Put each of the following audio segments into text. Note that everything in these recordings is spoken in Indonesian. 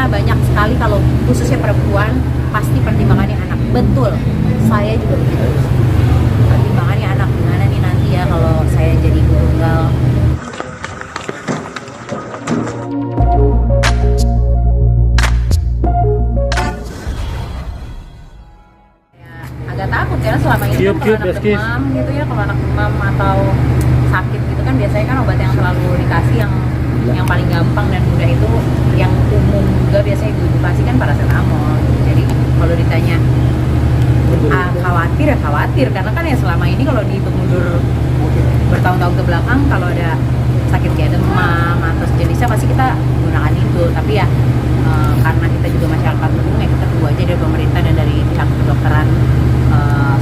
banyak sekali kalau khususnya perempuan pasti pertimbangannya anak. Betul, saya juga begitu. Pertimbangannya anak, gimana nih nanti ya kalau saya jadi ibu tunggal. Agak takut karena selama ini kan kalau anak demam gitu ya, kalau anak demam atau sakit gitu kan biasanya kan obat yang selalu dikasih yang paling gampang dan mudah itu yang umum juga biasanya ibu kasih kan paracetamol. Jadi kalau ditanya khawatir ya khawatir karena kan ya selama ini kalau dihitung mundur bertahun-tahun ke belakang kalau ada sakit kayak demam atau sejenisnya pasti kita gunakan itu. Tapi ya karena kita juga masyarakat umum ya kita tunggu aja dari pemerintah dan dari pihak kedokteran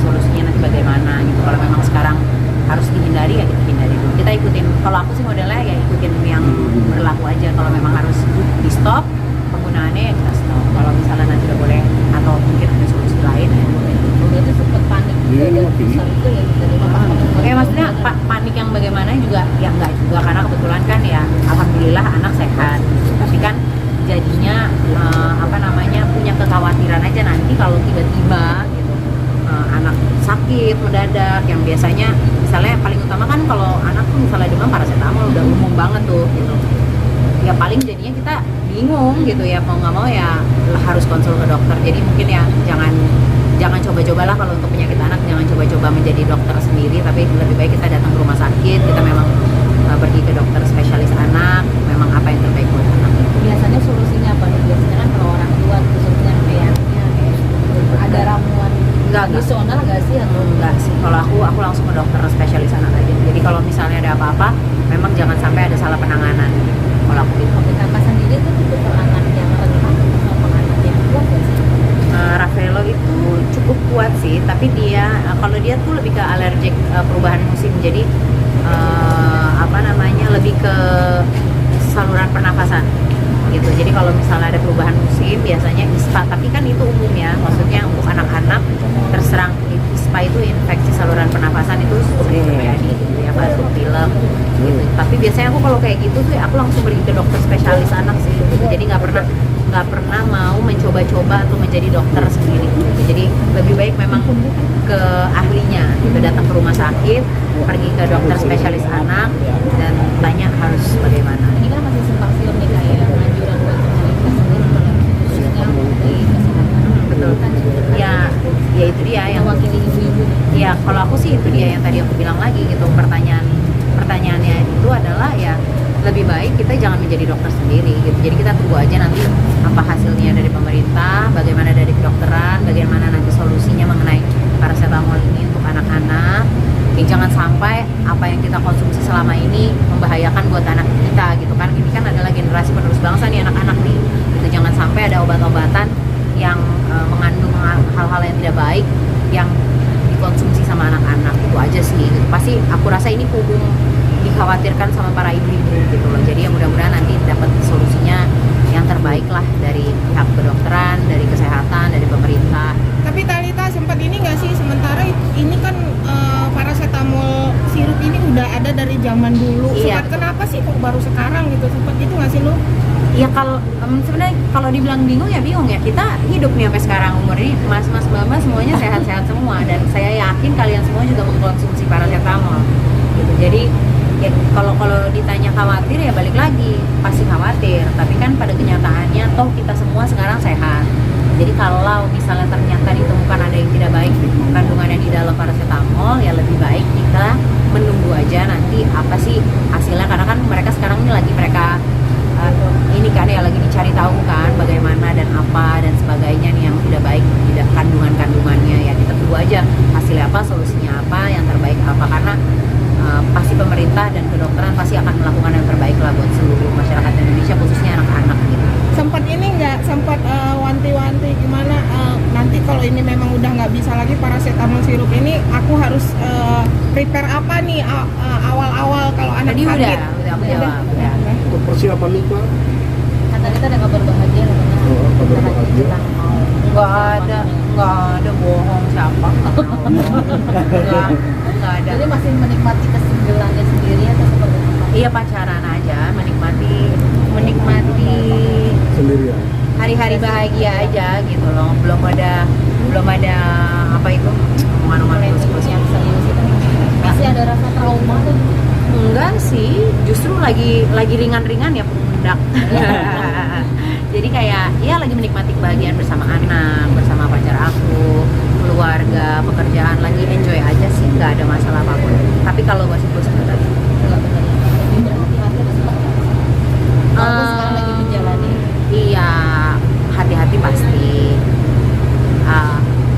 solusinya nanti bagaimana gitu. Kalau memang sekarang harus dihindari ya kita hindari dulu. Kita ikutin, kalau aku sih modelnya ya ikutin yang berlaku aja. Kalau memang harus di stop penggunaannya ya kita stop. Kalau misalnya nanti udah boleh atau mungkin ada solusi lain ya boleh. Itu sempat panik dari pusat itu ya dari Oke, maksudnya panik yang bagaimana juga ya enggak juga karena kebetulan kan ya alhamdulillah anak sehat. Tapi kan jadinya punya kekhawatiran aja nanti kalau tiba-tiba gitu anak sakit mendadak yang biasanya misalnya paling utama kan kalau anak tuh misalnya demam paracetamol udah umum banget tuh gitu. Ya paling jadinya kita bingung gitu ya mau nggak mau ya harus konsul ke dokter. Jadi mungkin ya jangan coba-cobalah kalau untuk penyakit anak, jangan coba-coba menjadi dokter sendiri, tapi lebih baik kita datang ke rumah sakit, kita memang pergi ke dokter spesialis anak, memang apa yang terbaik buat anak. Biasanya solusinya apa nih? Biasanya kan kalau orang tua khususnya ayahnya ada ramuan tradisional nggak sih atau enggak sih? Kalau aku langsung ke dokter spesialis anak aja. Jadi kalau misalnya ada apa-apa, memang jangan sampai ada salah penanganan. Kalau aku gitu. Kakak sendiri tuh tipe anak yang rentan atau anak yang kuat nggak sih? Rafaelo itu cukup kuat sih, tapi dia kalau dia tuh lebih ke alergik perubahan musim. Jadi lebih ke saluran pernafasan gitu. Jadi kalau misalnya ada perubahan musim biasanya ISPA, tapi kan itu umum ya, maksudnya untuk anak-anak terserang ISPA itu infeksi saluran pernafasan itu sering terjadi gitu ya, batuk pilek gitu. Tapi biasanya aku kalau kayak gitu tuh aku langsung pergi ke dokter spesialis anak sih gitu. Jadi nggak pernah mau mencoba-coba atau menjadi dokter sendiri gitu. Jadi lebih baik memang ke ahlinya gitu, datang ke rumah sakit, pergi ke dokter spesialis anak dan tanya harus bagaimana. Ini kan masih simpang siur nih kayak anjuran buat pemerintah sendiri khususnya di kesehatan. Betul. Ya itu dia yang mewakili ibu-ibu. Ya kalau aku sih itu dia yang tadi aku bilang lagi gitu, pertanyaannya itu adalah ya lebih baik kita jangan menjadi dokter sendiri gitu. Jadi kita tunggu aja nanti apa hasilnya dari pemerintah, bagaimana dari kedokteran, bagaimana nanti solusinya mengenai paracetamol ini untuk anak-anak. Ya, jangan sampai apa yang kita konsumsi selama ini membahayakan buat anak kita gitu kan. Ini kan adalah generasi penerus bangsa nih anak-anak nih. Gitu, jangan sampai ada obat-obatan yang mengandung hal-hal yang tidak baik yang dikonsumsi sama anak-anak. Itu aja sih gitu. Pasti aku rasa ini kudu dikhawatirkan sama para ibu-ibu gitu loh. Jadi ya mudah-mudahan nanti dapat solusinya yang terbaik lah dari pihak kedokteran, dari kesehatan, dari pemerintah. Tapi Talita sempat ini nggak sih, sementara ini kan paracetamol sirup ini udah ada dari zaman dulu. Iya. Sempat kenapa sih kok baru sekarang gitu? Sempat itu nggak sih lu? Ya kalau sebenarnya kalau dibilang bingung ya bingung ya, kita hidup nih sampai sekarang umur ini mas-mas mbak-mbak semuanya sehat-sehat semua dan saya yakin kalian semua juga mengkonsumsi paracetamol gitu. Jadi ya kalau ditanya khawatir ya balik lagi pasti khawatir, tapi kan pada kenyataannya toh kita semua sekarang sehat. Jadi kalau misalnya ternyata ditemukan ada yang tidak baik kandungannya di dalam paracetamol, ya lebih baik kita menunggu aja nanti apa sih hasilnya, karena kan mereka sekarang ini lagi ini kan ya lagi dicari tahu kan bagaimana dan apa dan sebagainya nih yang tidak baik tidak kandungannya. Ya kita tunggu aja hasilnya apa, solusinya apa, yang terbaik apa, karena pasti pemerintah dan kedokteran pasti akan melakukan yang terbaik lah buat seluruh masyarakat Indonesia, khususnya anak-anak gitu. Sempat ini nggak, sempat wanti-wanti gimana nanti kalau ini memang udah nggak bisa lagi paracetamol sirup ini, aku harus prepare apa nih awal-awal kalau anak Tadi sakit? udah aku jawab. Udah. Untuk persiapan lupa. Kata kita ada kabar bahagia katanya. Kabar bahagia. Nggak ada bohong siapa. Nggak ada. Jadi masih menikmati kesinggelannya sendiri atau seperti apa? Iya pacaran aja, menikmati Sendirian. hari-hari bahagia aja gitu loh, belum ada apa itu omongan-omongan terus yang serius itu masih ada rasa trauma tuh. enggak sih, justru lagi ringan-ringan ya pundak. Jadi kayak ya lagi menikmati kebahagiaan bersama anak, bersama pacar aku, keluarga, pekerjaan, lagi enjoy aja sih, nggak ada masalah apapun. Tapi kalau gosip-gosip enggak. Walaupun sekarang lagi menjalani. Iya, hati-hati pasti.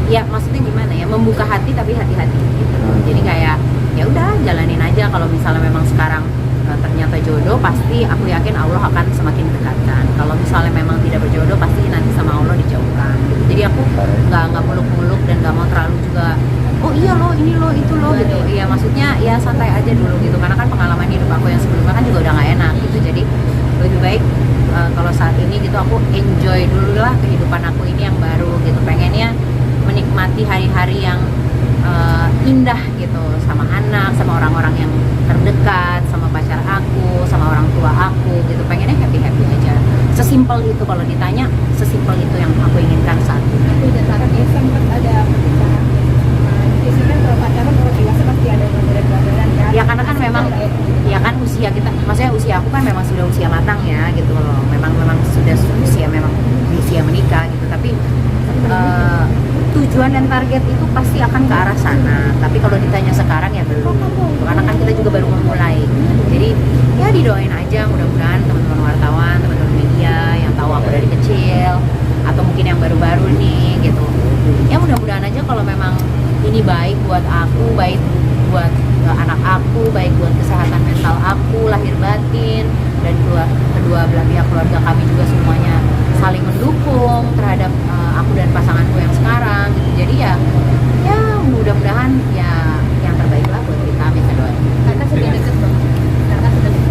Ya maksudnya gimana ya, membuka hati tapi hati-hati gitu. Jadi kayak ya udah jalanin aja. Kalau misalnya memang sekarang ternyata jodoh, pasti aku yakin Allah akan semakin dekatkan. Kalau misalnya memang tidak berjodoh, pasti nanti sama Allah dijauhkan gitu. Jadi aku nggak muluk-muluk dan nggak mau terlalu juga oh iya loh, ini loh, itu loh gitu. Iya maksudnya ya santai aja dulu gitu, karena kan pengalaman hidup aku yang sebelumnya kan juga udah nggak enak gitu. Jadi lebih baik kalau saat ini gitu aku enjoy dulu lah kehidupan aku ini yang baru gitu. Pengennya menikmati hari-hari yang indah gitu, sama anak, sama orang-orang yang terdekat, sama pacar aku, sama orang tua aku gitu. Pengennya happy-happy aja. Sesimpel itu, kalau ditanya sesimpel itu yang aku inginkan saat ini. Udah sekarang ya sempat ada perpisahan. Biasanya kan kalau pacaran kalau dewasa pasti ada pelajaran ya. Ya karena kan memang ya kan usia kita, maksudnya usia aku kan memang sudah usia matang ya gitu loh. Memang sudah usia menikah gitu. Tapi tujuan dan target itu pasti akan ke arah sana. Tapi kalau ditanya sekarang ya belum. Karena kan kita juga baru memulai. Jadi ya didoain aja, mudah-mudahan teman-teman wartawan, teman-teman media yang tahu aku dari kecil, atau mungkin yang baru-baru nih gitu. Ya mudah-mudahan aja kalau memang ini baik buat aku, baik buat anak aku, baik buat kesehatan mental aku, lahir batin, dan kedua belah pihak keluarga kami juga semuanya saling mendukung terhadap aku dan pasanganku yang sekarang gitu. Jadi ya mudah-mudahan ya yang terbaik lah buat kita, minta doain. Kakak sudah deket bang. Kakak sudah deket.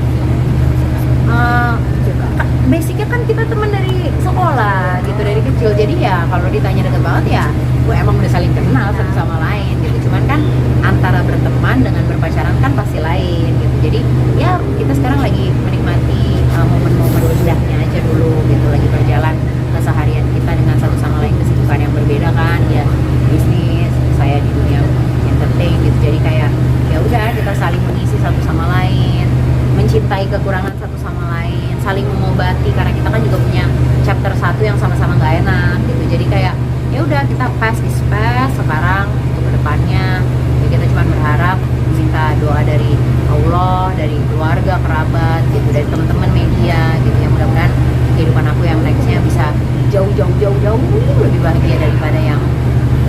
Basicnya kan kita teman dari sekolah gitu, dari kecil. Jadi ya kalau ditanya deket banget ya gue emang udah saling kenal satu sama lain gitu. Cuman kan antara berteman dengan berpacaran kan pasti lain gitu. Jadi ya kita sekarang lagi menikmati momen-momen indahnya aja dulu gitu, lagi berjalan keseharian kita dengan satu sama lain, kesibukan yang berbeda kan, ya bisnis, saya di dunia entertain gitu. Jadi kayak ya udah kita saling mengisi satu sama lain, mencintai kekurangan satu sama lain, saling mengobati, karena kita kan juga punya chapter 1 yang sama-sama nggak enak gitu. Jadi kayak ya udah kita pass is pass sekarang, untuk kedepannya ya kita cuma berharap minta doa dari Allah, dari keluarga, kerabat gitu, dari teman-teman media gitu ya. Mudah-mudahan kehidupan aku yang nextnya bisa jauh lebih bahagia daripada yang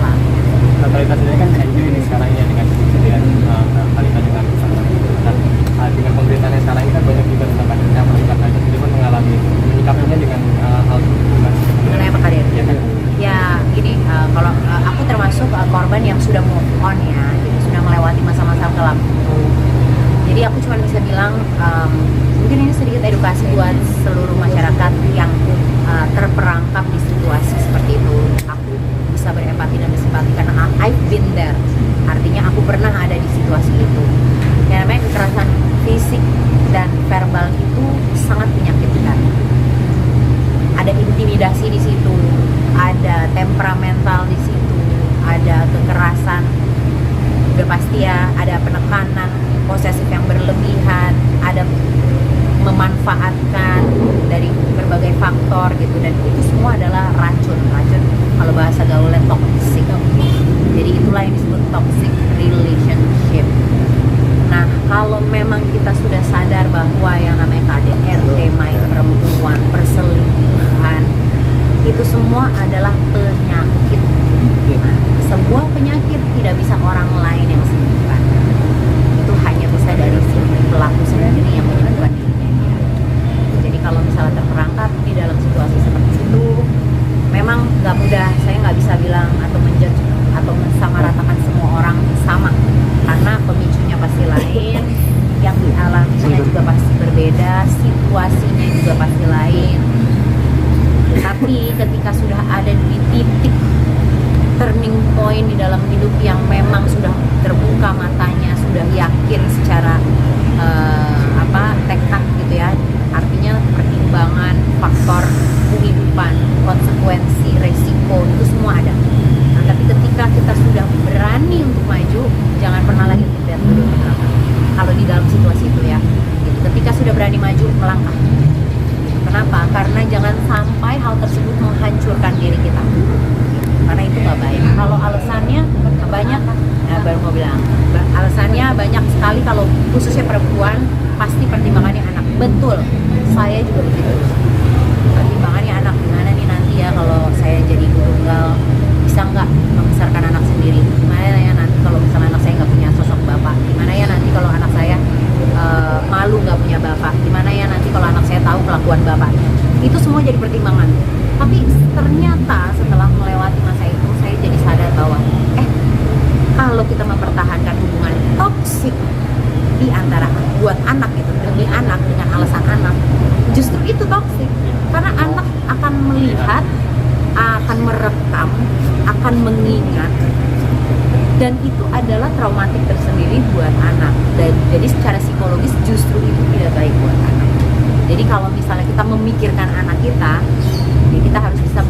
lalu. Kalita sendiri kan enjoy ini sekarang ya dengan kesediaan Kalita dengan pasangan. Nah, dengan pemerintahan yang sekarang ini kan banyak juga tentang kadernya, Kalita sendiri pun mengalami menyikapinya dengan hal hubungan. Mengenai apa kader? Ya, kan? Ya gini, kalau aku termasuk korban yang sudah move on ya, gitu, sudah melewati masa-masa kelam itu. Jadi aku cuma bisa bilang mungkin ini sedikit edukasi buat seluruh masyarakat yang terperangkap di situasi seperti itu. Aku bisa berempati dan bersimpati karena I've been there. Artinya aku pernah ada di situasi itu. Yang namanya kekerasan fisik dan verbal itu sangat menyakitkan. Ada intimidasi di situ, ada temperamental di situ, ada kekerasan, udah pasti ya, ada penekanan, posesif yang berlebihan, ada memanfaatkan dari berbagai faktor gitu, dan itu semua adalah racun kalau bahasa gaulnya toxic. Jadi itulah yang disebut toxic relationship. Nah, kalau memang kita sudah sadar bahwa yang namanya KDRT, main perempuan, perselingkuhan, itu semua adalah penyakit. Sebuah penyakit tidak bisa orang lain yang sembuhkan. Itu hanya bisa dari si pelaku sendiri yang menyembuhkan dirinya dia. Jadi kalau misalnya terperangkap di dalam situasi seperti itu, memang nggak mudah. Saya nggak bisa bilang atau menjudge atau mensamaratakan semua orang sama, karena pemicunya pasti lain, yang dialaminya juga pasti berbeda, situasinya juga pasti lain. Tapi ketika sudah ada di titik turning point di dalam hidup yang memang sudah terbuka matanya, sudah yakin secara tekad gitu ya, artinya pertimbangan faktor kehidupan karena jangan sampai hal tersebut menghancurkan diri kita, karena itu nggak baik. Kalau alasannya banyak, nah baru mau bilang alasannya banyak sekali. Kalau khususnya perempuan pasti pertimbangannya anak. Betul, saya juga begitu. Pertimbangannya anak, gimana nih nanti ya kalau saya jadi ibu tunggal, bisa nggak membesarkan anak sendiri? Gimana ya nanti kalau misalnya anak saya nggak punya sosok bapak? Gimana ya nanti kalau anak saya malu nggak punya bapak? Gimana ya nanti kalau anak saya tahu kelakuan bapaknya? Itu semua jadi pertimbangan. Tapi ternyata setelah melewati masa itu, saya jadi sadar bahwa kalau kita mempertahankan hubungan toksik di antara buat anak itu demi anak dengan alasan anak, justru itu toksik. Karena anak akan melihat, akan merekam, akan mengingat, dan itu adalah traumatik tersendiri buat anak. Dan jadi secara psikologis justru itu tidak baik buat anak. Jadi kalau misalnya kita memikirkan anak kita, ya kita harus bisa